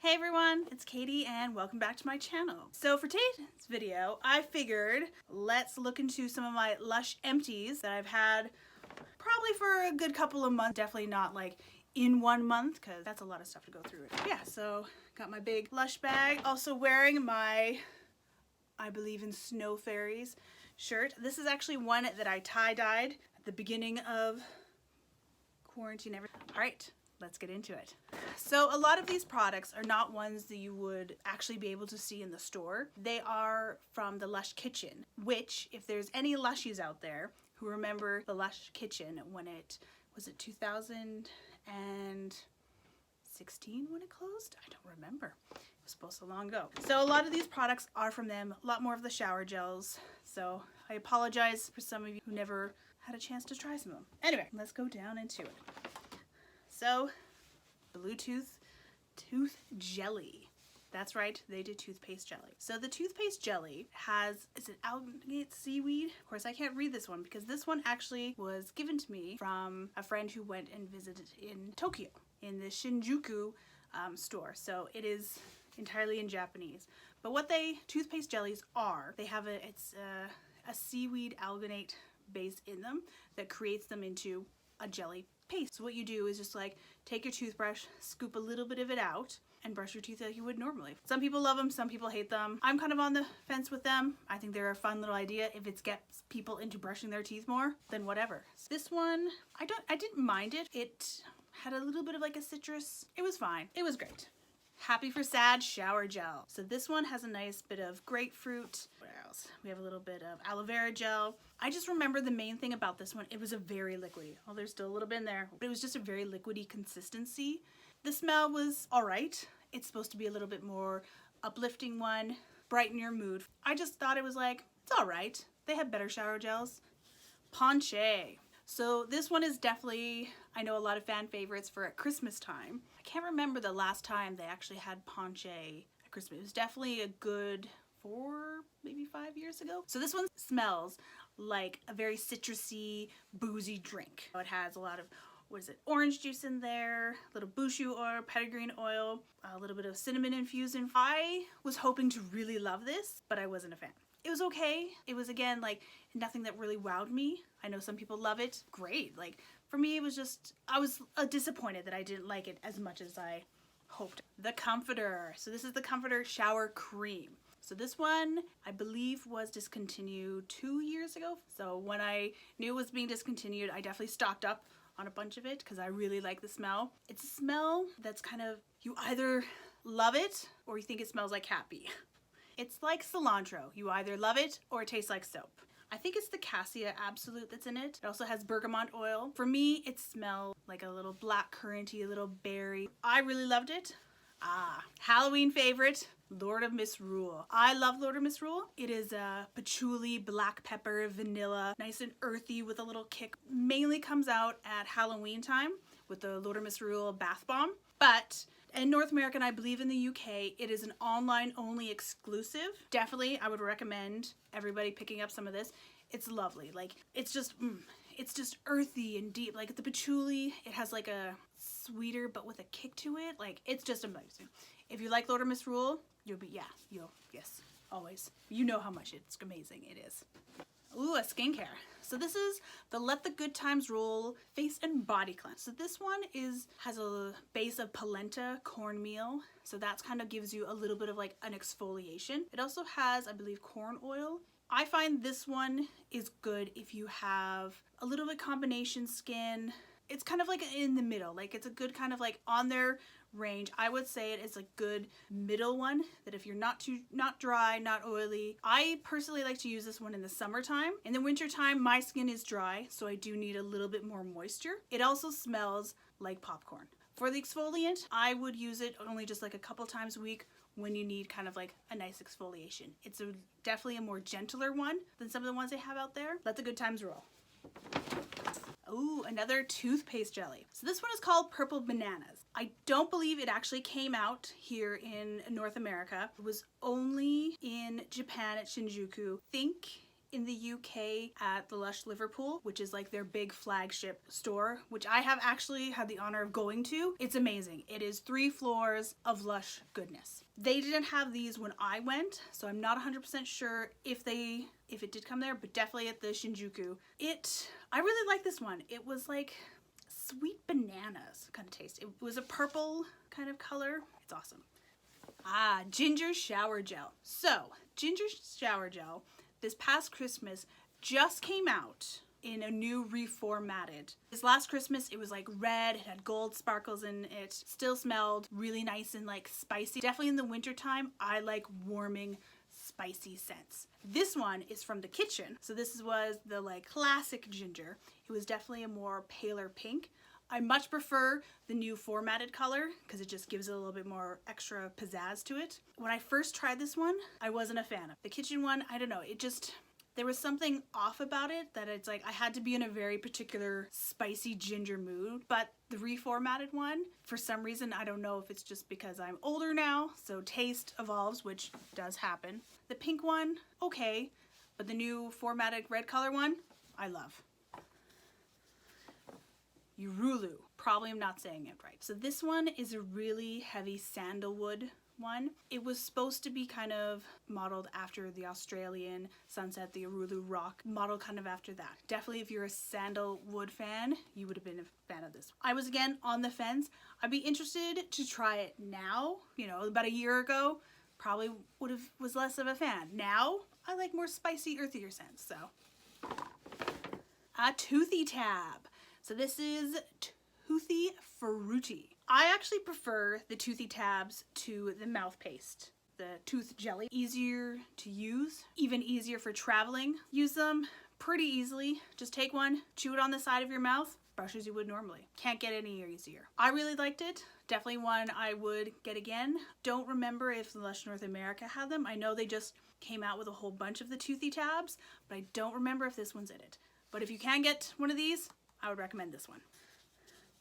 Hey everyone, it's Katie and welcome back to my channel. So for today's video, I figured let's look into some of my Lush Empties that I've had probably for a good couple of months. Definitely not like in 1 month because that's a lot of stuff to go through. Yeah, so got my big Lush bag. Also wearing my I Believe in Snow Fairies shirt. This is actually one that I tie-dyed at the beginning of quarantine. All right. Let's get into it. So a lot of these products are not ones that you would actually be able to see in the store. They are from the Lush Kitchen, which if there's any Lushies out there who remember the Lush Kitchen when was it 2016 when it closed? I don't remember. It was supposed so long ago. So a lot of these products are from them, a lot more of the shower gels. So I apologize for some of you who never had a chance to try some of them. Anyway, let's go down into it. So, Bluetooth tooth jelly. That's right, they did toothpaste jelly. So the toothpaste jelly is it algate seaweed? Of course, I can't read this one because this one actually was given to me from a friend who went and visited in Tokyo, in the Shinjuku store. So it is entirely in Japanese. But what toothpaste jellies are, they have a seaweed alginate base in them that creates them into a jelly paste. So what you do is just like take your toothbrush, scoop a little bit of it out, and brush your teeth like you would normally. Some people love them, some people hate them. I'm kind of on the fence with them. I think they're a fun little idea. If it gets people into brushing their teeth more, then whatever. This one, I didn't mind it. It had a little bit of like a citrus. It was fine. It was great. Happy for Sad shower gel. So this one has a nice bit of grapefruit. What else? We have a little bit of aloe vera gel. I just remember the main thing about this one, it was a very liquidy. Oh, there's still a little bit in there, but it was just a very liquidy consistency. The smell was all right. It's supposed to be a little bit more uplifting one, brighten your mood. I just thought it was like, it's all right. They have better shower gels. Panchay. So this one is definitely, I know, a lot of fan favorites for at Christmas time. I can't remember the last time they actually had Panchay at Christmas. It was definitely a good 4, maybe 5 years ago. So this one smells like a very citrusy, boozy drink. It has a lot of, orange juice in there, a little bushu oil, petitgreen oil, a little bit of cinnamon infusion. I was hoping to really love this, but I wasn't a fan. It was okay. It was, again, like nothing that really wowed me. I know some people love it. Great. Like for me, it was just, I was disappointed that I didn't like it as much as I hoped. The Comforter. So this is the Comforter Shower Cream. So this one, I believe, was discontinued 2 years ago. So when I knew it was being discontinued, I definitely stocked up on a bunch of it because I really like the smell. It's a smell that's kind of, you either love it or you think it smells like cat pee. It's like cilantro. You either love it or it tastes like soap. I think it's the Cassia Absolute that's in it. It also has bergamot oil. For me, it smelled like a little black curranty, a little berry. I really loved it. Halloween favorite, Lord of Misrule. I love Lord of Misrule. It is a patchouli, black pepper, vanilla, nice and earthy with a little kick. Mainly comes out at Halloween time with the Lord of Misrule bath bomb. But in North America, and I believe in the UK, it is an online only exclusive. Definitely, I would recommend everybody picking up some of this. It's lovely. Like, it's just earthy and deep. Like the patchouli, it has like a sweeter but with a kick to it. Like, it's just amazing. If you like Lord of Misrule, yes, always. You know how much it's amazing it is. Ooh, a skincare. So this is the Let the Good Times Roll Face and Body Cleanse. So this one has a base of polenta cornmeal. So that kind of gives you a little bit of like an exfoliation. It also has, I believe, corn oil. I find this one is good if you have a little bit combination skin. It's kind of like in the middle. Like it's a good kind of like on their range. I would say it is a good middle one that if you're not dry, not oily. I personally like to use this one in the summertime. In the wintertime, my skin is dry, so I do need a little bit more moisture. It also smells like popcorn. For the exfoliant, I would use it only just like a couple times a week when you need kind of like a nice exfoliation. It's definitely a more gentler one than some of the ones they have out there. Let the good times roll. Ooh, another toothpaste jelly. So this one is called Purple Bananas. I don't believe it actually came out here in North America. It was only in Japan at Shinjuku. I think in the UK at the Lush Liverpool, which is like their big flagship store, which I have actually had the honor of going to. It's amazing. It is 3 floors of Lush goodness. They didn't have these when I went, so I'm not 100% sure if it did come there, but definitely at the Shinjuku. I really like this one. It was like sweet bananas kind of taste. It was a purple kind of color. It's awesome. Ginger shower gel. So, ginger shower gel this past Christmas just came out in a new reformatted. This last Christmas it was like red, it had gold sparkles in it, still smelled really nice and like spicy. Definitely in the winter time, I like warming spicy scents. This one is from the kitchen. So this was the like classic ginger. It was definitely a more paler pink. I much prefer the new formatted color because it just gives it a little bit more extra pizzazz to it. When I first tried this one, I wasn't a fan of. The kitchen one, I don't know, there was something off about it that it's like I had to be in a very particular spicy ginger mood. But the reformatted one, for some reason, I don't know if it's just because I'm older now, so taste evolves, which does happen. The pink one, okay, but the new formatted red color one, I love. Urulu. Probably am not saying it right. So this one is a really heavy sandalwood one. It was supposed to be kind of modeled after the Australian sunset, the Urulu rock, modeled kind of after that. Definitely if you're a sandalwood fan, you would have been a fan of this. I was again on the fence. I'd be interested to try it now. You know, about a year ago, probably was less of a fan. Now, I like more spicy, earthier scents, so. A Toothy tab. So this is Toothy Fruity. I actually prefer the Toothy tabs to the mouth paste. The tooth jelly, easier to use, even easier for traveling. Use them pretty easily. Just take one, chew it on the side of your mouth, brush as you would normally. Can't get any easier. I really liked it. Definitely one I would get again. Don't remember if Lush North America had them. I know they just came out with a whole bunch of the Toothy tabs, but I don't remember if this one's in it. But if you can get one of these, I would recommend this one.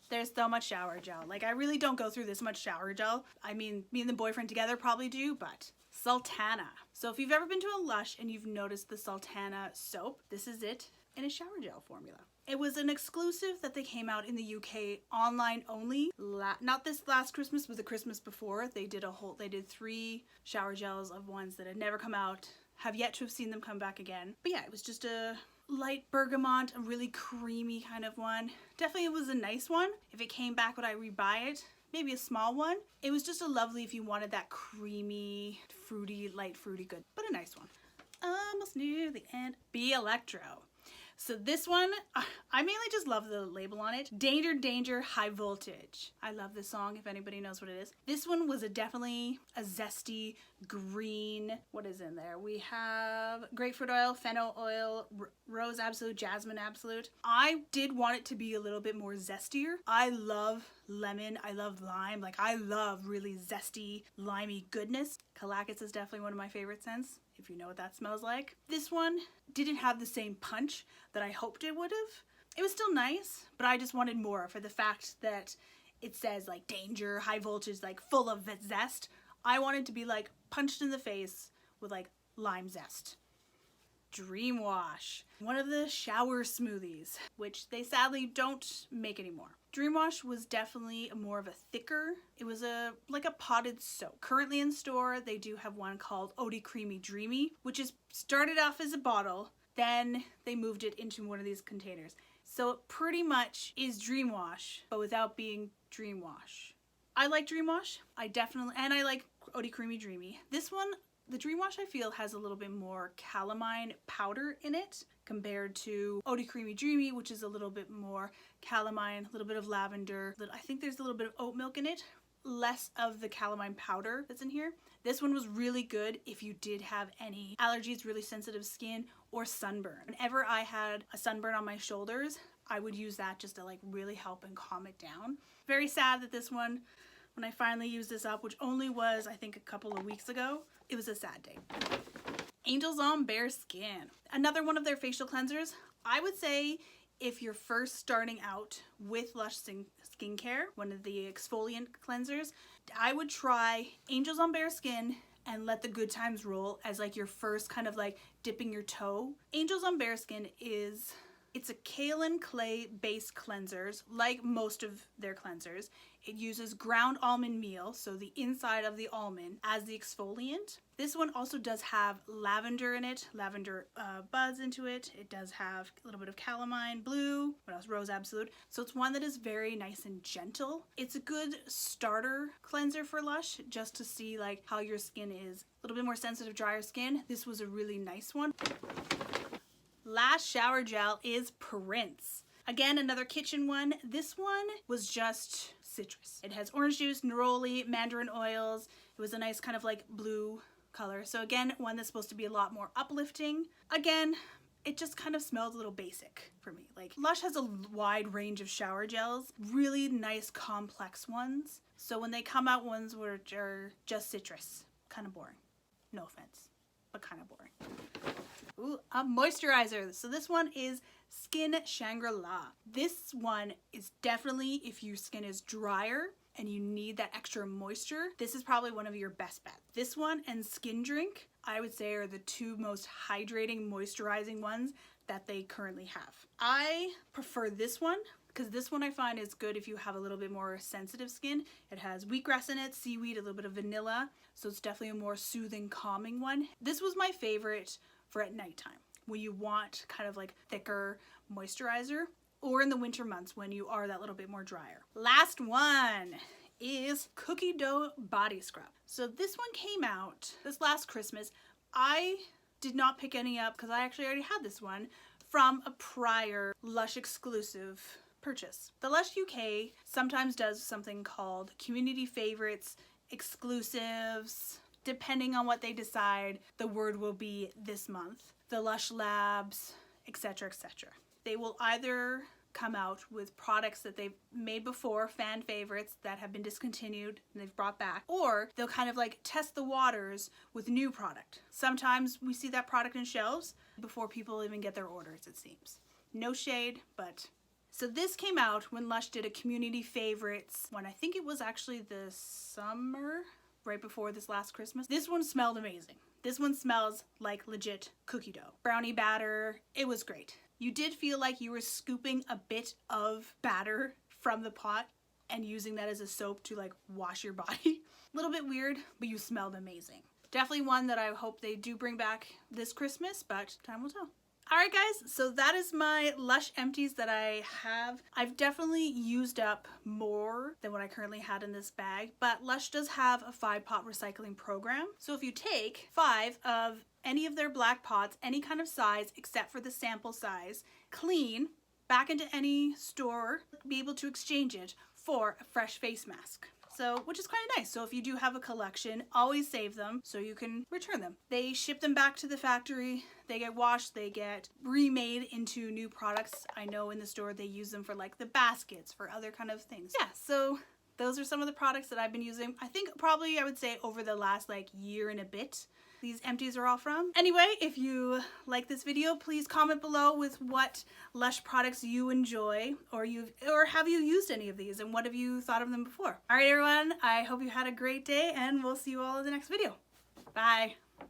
There's so much shower gel. Like, I really don't go through this much shower gel. I mean, me and the boyfriend together probably do, but Sultana. So if you've ever been to a Lush and you've noticed the Sultana soap, this is it in a shower gel formula. It was an exclusive that they came out in the UK online only. Not this last Christmas, but the Christmas before. They did 3 shower gels of ones that had never come out. Have yet to have seen them come back again. But yeah, it was just a light bergamot, a really creamy kind of one. Definitely it was a nice one. If it came back, would I rebuy it? Maybe a small one. It was just a lovely if you wanted that creamy, fruity, light fruity good, but a nice one. Almost near the end. Be Electro. So this one, I mainly just love the label on it. Danger, danger, high voltage. I love this song if anybody knows what it is. This one was definitely a zesty green. What is in there? We have grapefruit oil, fennel oil, rose absolute, jasmine absolute. I did want it to be a little bit more zestier. I love lemon. I love lime. Like, I love really zesty, limey goodness. Kalakis is definitely one of my favorite scents, if you know what that smells like. This one didn't have the same punch that I hoped it would have. It was still nice, but I just wanted more for the fact that it says like danger, high voltage, like full of zest. I wanted to be like punched in the face with like lime zest. Dream Wash, one of the shower smoothies, which they sadly don't make anymore. Dream Wash was definitely more of a thicker, it was like a potted soap. Currently in store, they do have one called Eau Creamy Dreamy, which is started off as a bottle, then they moved it into one of these containers. So it pretty much is Dream Wash, but without being Dream Wash. I like Dream Wash, and I like Eau Creamy Dreamy. This one, the Dream Wash, I feel has a little bit more calamine powder in it compared to Eau Creamy Dreamy, which is a little bit more calamine, a little bit of lavender. I think there's a little bit of oat milk in it, less of the calamine powder that's in here. This one was really good if you did have any allergies, really sensitive skin, or sunburn. Whenever I had a sunburn on my shoulders, I would use that just to like really help and calm it down. Very sad that this one, when I finally used this up, which only was I think a couple of weeks ago, it was a sad day. Angels on Bare Skin. Another one of their facial cleansers. I would say if you're first starting out with Lush skincare, one of the exfoliant cleansers, I would try Angels on Bare Skin and let the good times roll as like your first kind of like dipping your toe. Angels on Bare Skin it's a kaolin clay based cleansers, like most of their cleansers. It uses ground almond meal, so the inside of the almond, as the exfoliant. This one also does have lavender in it, lavender buds into it. It does have a little bit of calamine, blue, what else? Rose Absolute. So it's one that is very nice and gentle. It's a good starter cleanser for Lush, just to see like how your skin is. A little bit more sensitive, drier skin. This was a really nice one. Last shower gel is Prince. Again, another kitchen one. This one was just citrus. It has orange juice, neroli, mandarin oils. It was a nice kind of like blue color. So again, one that's supposed to be a lot more uplifting. Again, it just kind of smelled a little basic for me. Like Lush has a wide range of shower gels, really nice complex ones. So when they come out ones which are just citrus, kind of boring. No offense, but kind of boring. Ooh, a moisturizer. So this one is Skin Shangri-La. This one is definitely, if your skin is drier and you need that extra moisture, this is probably one of your best bets. This one and Skin Drink, I would say, are the two most hydrating, moisturizing ones that they currently have. I prefer this one because this one I find is good if you have a little bit more sensitive skin. It has wheatgrass in it, seaweed, a little bit of vanilla, so it's definitely a more soothing, calming one. This was my favorite for at nighttime when you want kind of like thicker moisturizer, or in the winter months when you are that little bit more drier. Last one is Cookie Dough Body Scrub. So this one came out this last Christmas. I did not pick any up because I actually already had this one from a prior Lush exclusive purchase. The Lush UK sometimes does something called community favorites, exclusives. Depending on what they decide, the word will be this month. The Lush Labs, etc., etc. They will either come out with products that they've made before, fan favorites that have been discontinued and they've brought back, or they'll kind of like test the waters with new product. Sometimes we see that product in shelves before people even get their orders, it seems. No shade, but... So this came out when Lush did a community favorites one. I think it was actually the summer, right before this last Christmas. This one smelled amazing. This one smells like legit cookie dough. Brownie batter, it was great. You did feel like you were scooping a bit of batter from the pot and using that as a soap to like wash your body. A little bit weird, but you smelled amazing. Definitely one that I hope they do bring back this Christmas, but time will tell. Alright guys, so that is my Lush Empties that I have. I've definitely used up more than what I currently had in this bag, but Lush does have a 5-pot recycling program. So if you take 5 of any of their black pots, any kind of size except for the sample size, clean, back into any store, be able to exchange it for a fresh face mask. So, which is kind of nice. So if you do have a collection, always save them so you can return them. They ship them back to the factory, they get washed, they get remade into new products. I know in the store they use them for like the baskets, for other kind of things. Yeah, so those are some of the products that I've been using. I think probably I would say over the last like year and a bit. These empties are all from. Anyway, if you like this video, please comment below with what Lush products you enjoy, or have you used any of these and what have you thought of them before. All right, everyone, I hope you had a great day and we'll see you all in the next video. Bye.